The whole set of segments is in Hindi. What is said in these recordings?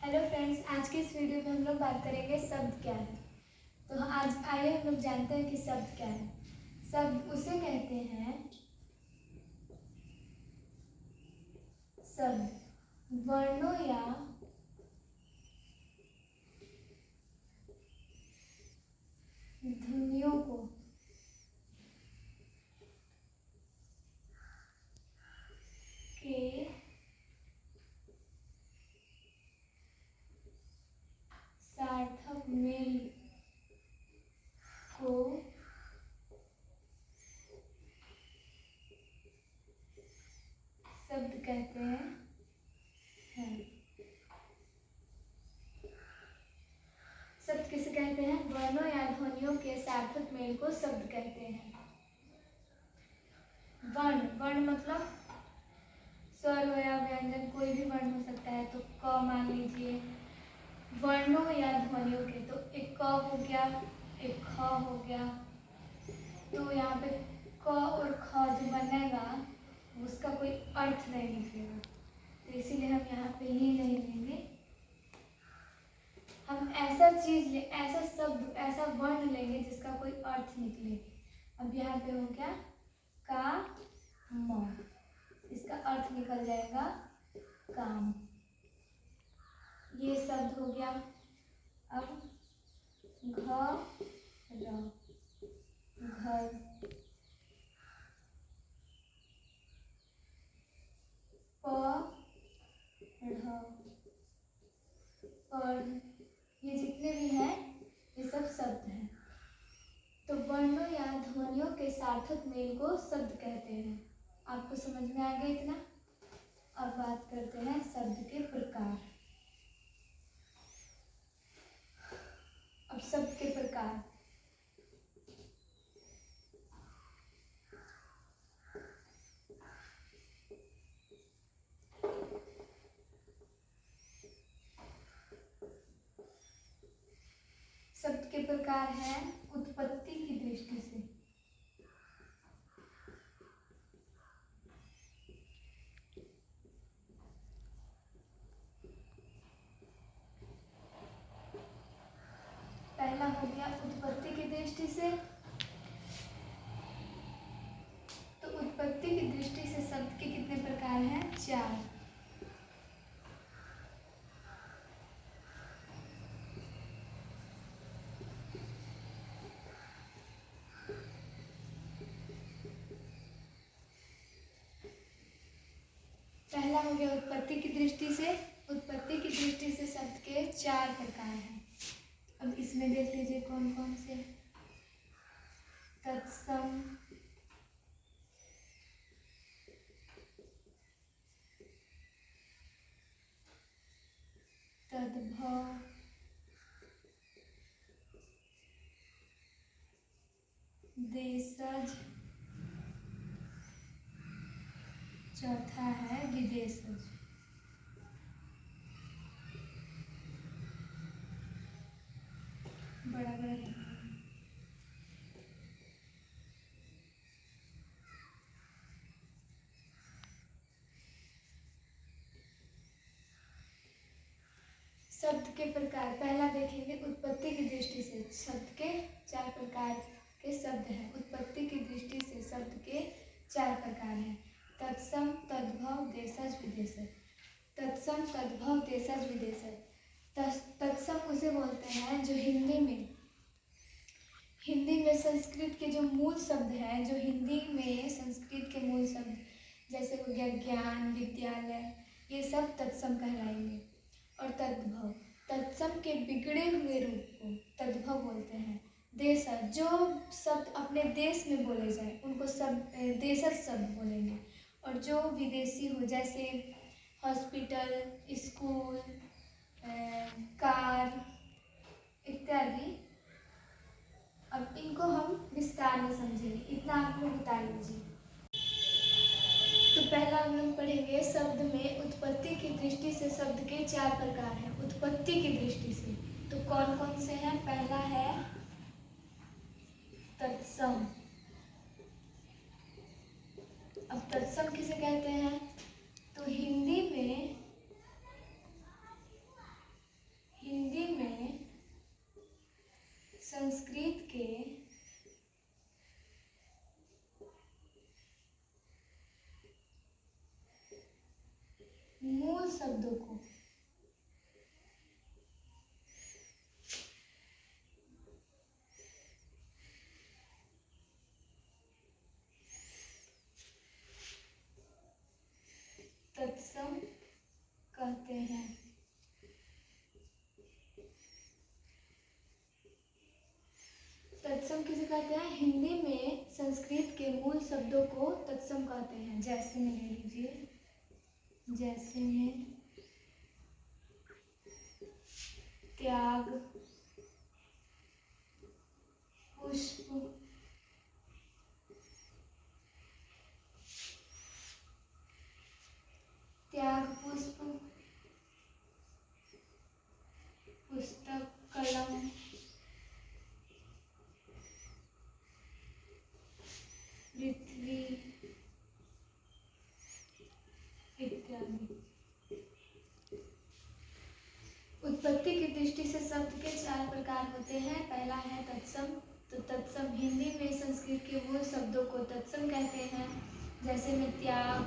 हेलो फ्रेंड्स, आज के इस वीडियो में हम लोग बात करेंगे शब्द क्या है। तो आज आइए हम लोग जानते हैं कि शब्द क्या है। शब्द उसे कहते हैं शब्द वर्णों या ध्वनियों को के सार्थक मेल को शब्द कहते हैं। शब्द किसे कहते हैं? वर्णों या ध्वनियों के सार्थक मेल को शब्द कहते हैं। वर्ण मतलब स्वर हो या व्यंजन, कोई भी वर्ण हो सकता है। तो क मान लीजिए। वर्णों या ध्वनियों के, तो एक क हो गया, एक ख हो गया। तो यहाँ पे क और ख जो बनेगा उसका कोई अर्थ नहीं निकलेगा, तो इसीलिए हम यहाँ पे ही नहीं लेंगे। हम ऐसा शब्द, ऐसा वर्ण लेंगे जिसका कोई अर्थ निकले। अब यहाँ पे हो गया का म, इसका अर्थ निकल जाएगा काम। ये शब्द हो गया। अब घर, घर, पढ़, ये जितने भी हैं ये सब शब्द हैं। तो वर्णों या ध्वनियों के सार्थक मेल को शब्द कहते हैं। आपको समझ में आ गया इतना? अब बात करते हैं शब्द के प्रकार। अब शब्द के प्रकार, शब्द के प्रकार हैं उत्पत्ति की दृष्टि से। पहला हो गया उत्पत्ति की दृष्टि से। तो उत्पत्ति की दृष्टि से शब्द के कितने प्रकार हैं? 4। पहला हो गया उत्पत्ति की दृष्टि से। उत्पत्ति की दृष्टि से शब्द के 4 प्रकार हैं। अब इसमें देख लीजिए कौन कौन से। तत्सम, तद्भव, देशज, चौथा है विदेशज। बड़ा बड़ा शब्द के प्रकार पहला देखेंगे उत्पत्ति की दृष्टि से। शब्द के 4 प्रकार के शब्द हैं। उत्पत्ति की दृष्टि से शब्द के 4 प्रकार हैं। तत्सम, तद्भव, देशज, विदेशज। तत्सम, तद्भव, देशज, विदेशज। तत्सम उसे बोलते हैं जो हिंदी में संस्कृत के जो मूल शब्द हैं, जो हिंदी में संस्कृत के मूल शब्द जैसे हो गया ज्ञान, विद्यालय, ये सब तत्सम कहलाएंगे। और तद्भव, तत्सम के बिगड़े हुए रूप को तद्भव बोलते हैं। देशज, जो शब्द अपने देश में बोले जाए उनको सब देशज शब्द बोलेंगे। और जो विदेशी हो जैसे हॉस्पिटल, स्कूल, कार इत्यादि, अब इनको हम विस्तार में समझेंगे। इतना आप लोग बता लीजिए। तो पहला हम लोग पढ़ेंगे शब्द में उत्पत्ति की दृष्टि से शब्द के 4 प्रकार हैं। उत्पत्ति की दृष्टि से तो कौन कौन से हैं? पहला है तत्सम। अब तत्सम किसे कहते हैं? तो हिंदी में मूल शब्दों को तत्सम कहते हैं। तत्सम किसे कहते हैं? हिंदी में संस्कृत के मूल शब्दों को तत्सम कहते हैं। जैसे में ले लीजिए, जैसे में त्याग, पुष्प, त्याग, पुष्प, पुस्तक, कलम, पृथ्वी इत्यादि। उत्पत्ति की दृष्टि से शब्द के 4 प्रकार होते हैं। पहला है तत्सम। तो तत्सम हिंदी में संस्कृत के मूल शब्दों को तत्सम कहते हैं। जैसे में त्याग,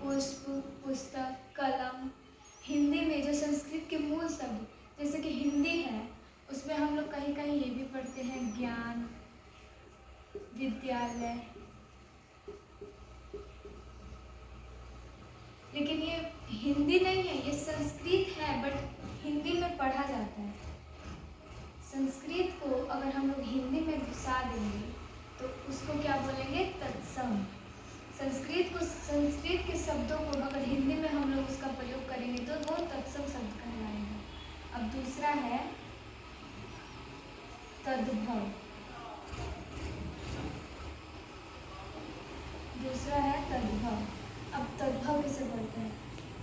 पुष्प, पुस्तक, कलम। हिंदी में जो संस्कृत के मूल शब्द, जैसे कि हिंदी है, उसमें हम लोग कहीं कहीं ये भी पढ़ते हैं ज्ञान, विद्यालय। लेकिन ये हिंदी नहीं है, ये संस्कृत है, बट हिंदी में पढ़ा जाता है। संस्कृत को अगर हम लोग हिंदी में घुसा देंगे तो उसको क्या बोलेंगे? तत्सम। संस्कृत के शब्दों को अगर हिंदी में हम लोग उसका प्रयोग करेंगे तो वो तत्सम शब्द कहलाएगा। अब दूसरा है तद्भव। दूसरा है तद्भव। अब तद्भव किसे बोलते हैं?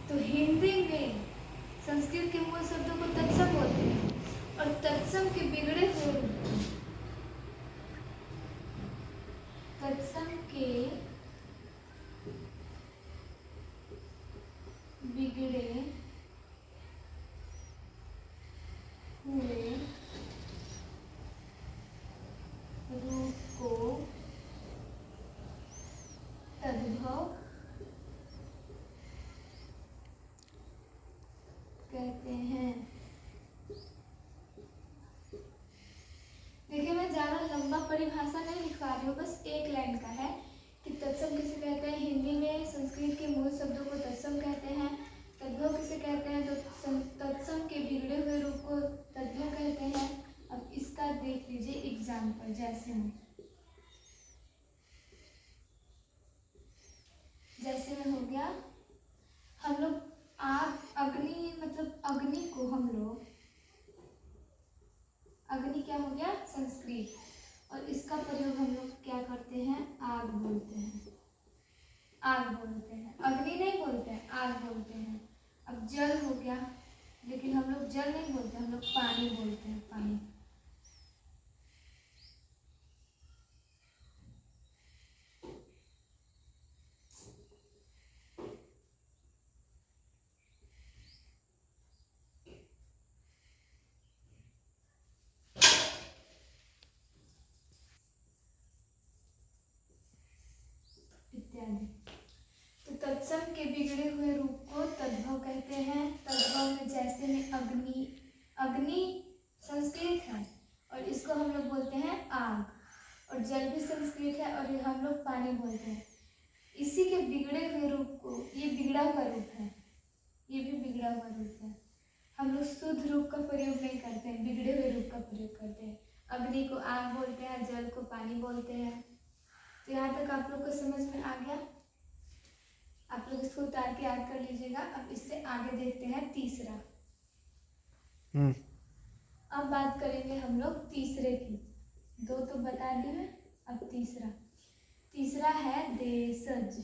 तो हिंदी में संस्कृत के मूल शब्दों को तत्सम बोलते हैं और तत्सम के बिगड़े हुए रूप, तत्सम के बिगड़े हुए रूप को तद्भव कहते हैं। देखिए, मैं ज़्यादा लंबा परिभाषा नहीं लिखवा रही हूँ, बस एक लाइन का है कि तत्सम किसे कहते हैं? हिंदी में संस्कृत के मूल शब्दों को तत्सम कहते हैं। तद्भव किसे कहते हैं? तो तत्सम के बिगड़े हुए रूप को तद्भव कहते हैं। अब इसका देख लीजिए एग्जाम्पल। जैसे में हो गया, हम लोग आग, अग्नि, मतलब अग्नि को हम लोग, अग्नि क्या हो गया? संस्कृत, और इसका प्रयोग हम लोग क्या करते हैं? आग बोलते हैं। आग बोलते हैं, अग्नि नहीं बोलते हैं, आग बोलते हैं। अब जल हो गया, लेकिन हम लोग जल नहीं बोलते, हम लोग पानी बोलते हैं, पानी। इत्यादि। तो तत्सम के बिगड़े हुए रूप को तद्भव कहते हैं। तद्भव में जैसे में अग्नि, अग्नि संस्कृत है और इसको हम लोग बोलते हैं आग, और जल भी संस्कृत है और हम लोग पानी बोलते हैं। इसी के बिगड़े हुए रूप को, ये बिगड़ा हुआ रूप है, ये भी बिगड़ा हुआ रूप है। हम लोग शुद्ध रूप का प्रयोग नहीं करते हैं, बिगड़े हुए रूप का प्रयोग करते हैं। अग्नि को आग बोलते हैं, जल को पानी बोलते हैं। तो यहाँ तक आप लोग को समझ में आ गया। आप लोग इसको उतार के याद कर लीजिएगा। अब इससे आगे देखते हैं तीसरा। अब बात करेंगे हम लोग तीसरे की। 2 तो बता दिए, अब तीसरा है देशज।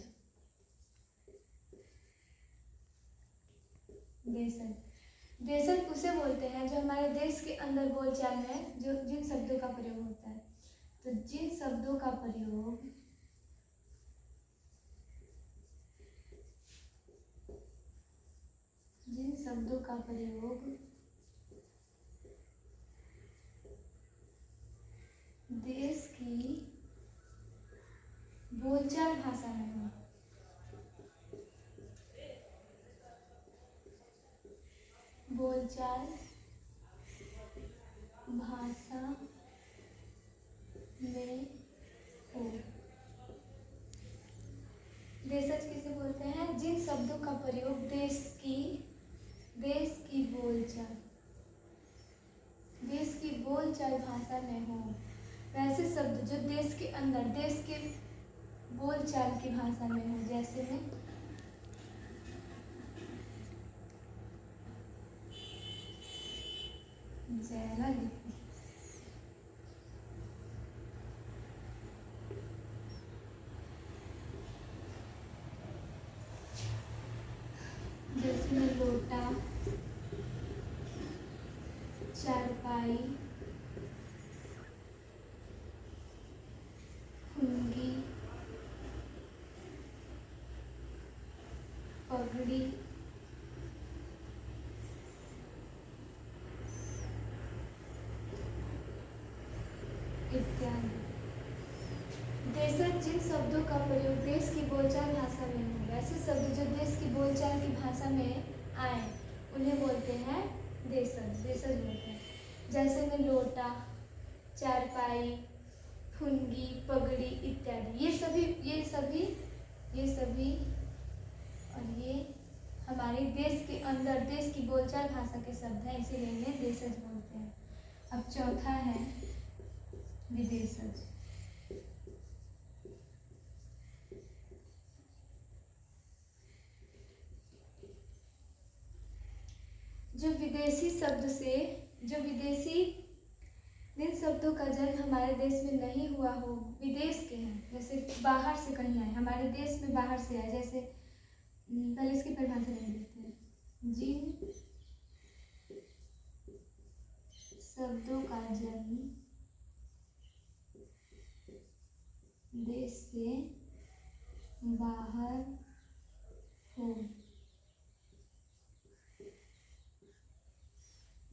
देशज उसे बोलते हैं जो हमारे देश के अंदर बोलचाल में जो जिन शब्दों का प्रयोग होता है। तो जिन शब्दों का प्रयोग देश की बोलचाल भाषा में हो, बोलचाल भाषा में हो। देशज किसे बोलते हैं? जिन शब्दों का प्रयोग देश की बोलचाल भाषा में हो। वैसे शब्द जो देश के अंदर देश के बोलचाल की भाषा में हो। जैसे में जैला लिपि, जैसे में लोटा, चारपाई, खुंगी, पगड़ी, इत्यादि। देशज जिन शब्दों का प्रयोग देश की बोलचाल भाषा में हो। ऐसे शब्द जो देश की बोलचाल की भाषा में आए उन्हें बोलते हैं देशज बोलते हैं। जैसे में लोटा, चारपाई, फुनगी, पगड़ी इत्यादि। ये सभी और ये हमारे देश के अंदर देश की बोलचाल भाषा के शब्द हैं, इसीलिए इन्हें देशज बोलते हैं। अब चौथा है विदेशज। जो विदेशी जिन शब्दों का जन्म हमारे देश में नहीं हुआ हो, विदेश के हैं, जैसे बाहर से कहीं आए, हमारे देश में बाहर से आए। जैसे पहले इसकी परिभाषा ले लेते हैं। जिन शब्दों का जन्म देश से बाहर हो।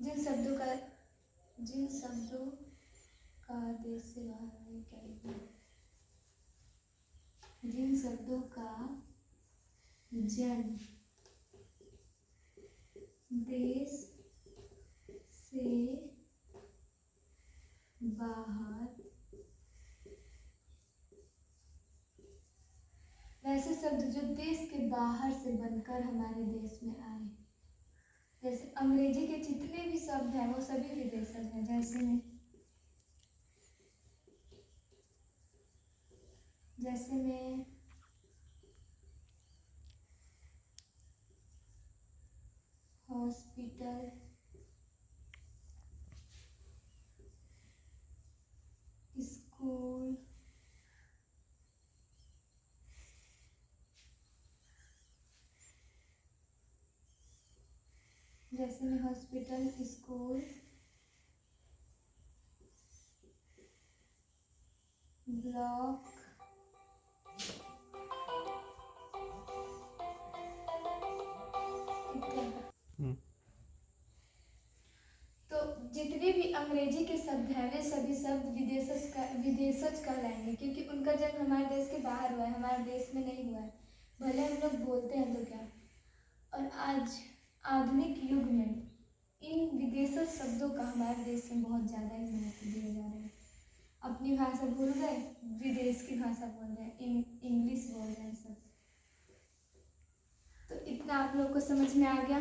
जिन शब्दों का देश से बाहर क्या लिखना? जिन शब्दों का जन्म देश से बाहर, वैसे शब्द जो देश के बाहर से बनकर हमारे देश में आए। जैसे अंग्रेजी के जितने भी शब्द हैं वो सभी विदेशज हैं। जैसे में हॉस्पिटल, स्कूल, जैसे में हॉस्पिटल, स्कूल, ब्लॉक, तो जितने भी अंग्रेजी के शब्द हैं वे सभी शब्द विदेशज कहलाएंगे, क्योंकि उनका जन्म हमारे देश के बाहर हुआ है, हमारे देश में नहीं हुआ है। भले हम लोग बोलते हैं तो क्या। और आज आधुनिक युग में इन विदेशज शब्दों का हमारे देश में बहुत ज़्यादा ही महत्व दिया जा रहा है। अपनी भाषा भूल गए, विदेश की भाषा बोल रहे हैं, इंग्लिश बोल रहे हैं सब। तो इतना आप लोग को समझ में आ गया।